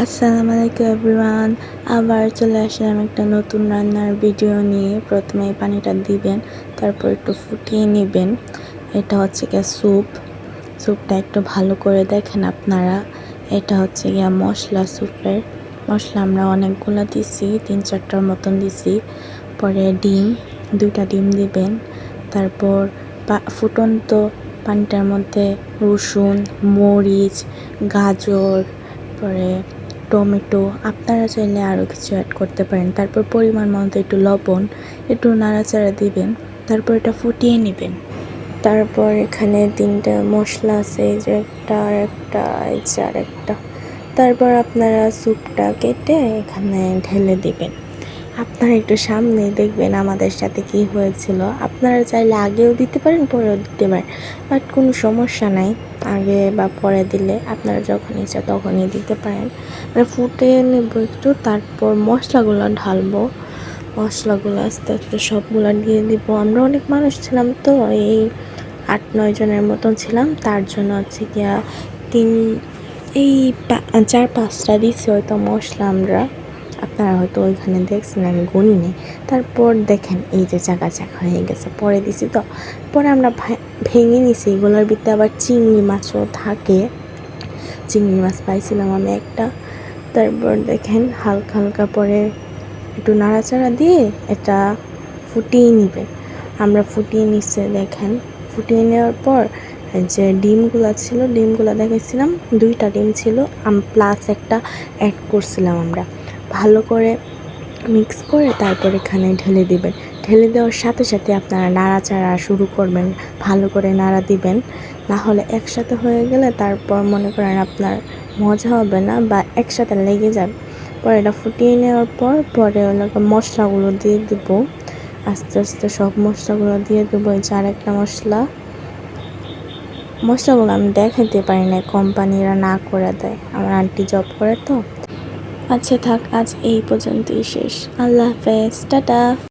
আসসালামু আলাইকুম এভরিওয়ান। আবার চলে আসলাম একটা নতুন রান্নার ভিডিও নিয়ে। প্রথমে পানিটা দিবেন, তারপর একটু ফুটিয়ে নেবেন। এটা হচ্ছে গিয়া স্যুপটা একটু ভালো করে দেখেন আপনারা। এটা হচ্ছে গিয়া মশলা, স্যুপের মশলা আমরা অনেকগুলো দিছি, 3-4টার মতন দিছি। পরে দুইটা ডিম দিবেন। তারপর ফুটন্ত পানিটার মধ্যে রসুন, মরিচ, গাজর, পরে টমেটো, আপনারা চাইলে আরও কিছু অ্যাড করতে পারেন। তারপর পরিমাণ মতো একটু লবণ, একটু নাড়াচাড়া দিবেন। তারপর এটা ফুটিয়ে নেবেন। তারপর এখানে 3টা মশলা আছে, এই যে একটা আর একটা, এই যে আর একটা। তারপর আপনারা স্যুপটা কেটে এখানে ঢেলে দিবেন। আপনারা একটু সামনে দেখবেন আমাদের সাথে কি হয়েছিল। আপনারা চাইলে আগেও দিতে পারেন, পরেও দিতে পারেন, বাট কোনো সমস্যা নাই। আগে বা পরে দিলে আপনারা যখন ইচ্ছা তখনই দিতে পারেন। ফুটে নেব একটু, তারপর মশলাগুলো ঢালবো। মশলাগুলো আস্তে আস্তে সবগুলো দিয়ে দিব। আমরা অনেক মানুষ ছিলাম তো, এই 8-9 জনের মতন ছিলাম। তার জন্য হচ্ছে গিয়া 4-5টা দিচ্ছি হয়তো মশলা আমরা। আপনারা হয়তো ওইখানে দেখছেন, আমি গুনি নেই। তারপর দেখেন এই যে চাকা হয়ে গেছে। পরে দিছি তো, পরে আমরা ভেঙে নিছি। এগুলোর ভিতরে আবার চিংড়ি মাছও থাকে। চিংড়ি মাছ পাইছিলাম আমি একটা। তারপর দেখেন হালকা হালকা পরে একটু নাড়াচাড়া দিয়ে এটা ফুটিয়ে নিবে। আমরা ফুটিয়ে নিচ্ছে দেখেন। ফুটিয়ে নেওয়ার পর যে ডিমগুলো দেখেছিলাম, 2টা ডিম ছিল, প্লাস একটা অ্যাড করছিলাম আমরা। ভালো করে মিক্স করে তারপর এখানে ঢেলে দিবেন। ঢেলে দেওয়ার সাথে সাথে আপনারা নাড়াচাড়া শুরু করবেন, ভালো করে নাড়া দিবেন। না হলে একসাথে হয়ে গেলে তারপর মনে করেন আপনার মজা হবে না বা একসাথে লেগে যাবে। পরে এটা ফুটিয়ে নেওয়ার পরে ওগুলোকে মশলাগুলো দিয়ে দেবো। আস্তে আস্তে সব মশলাগুলো দিয়ে দেবো। এই যে আরেকটা মশলাগুলো আমি দেখাতে পারি না, কোম্পানিরা না করে দেয়। আমার আন্টি জব করে তো। আচ্ছা থাক, আজ এই পর্যন্তই শেষ। আল্লাহ হাফেজ, টাটা।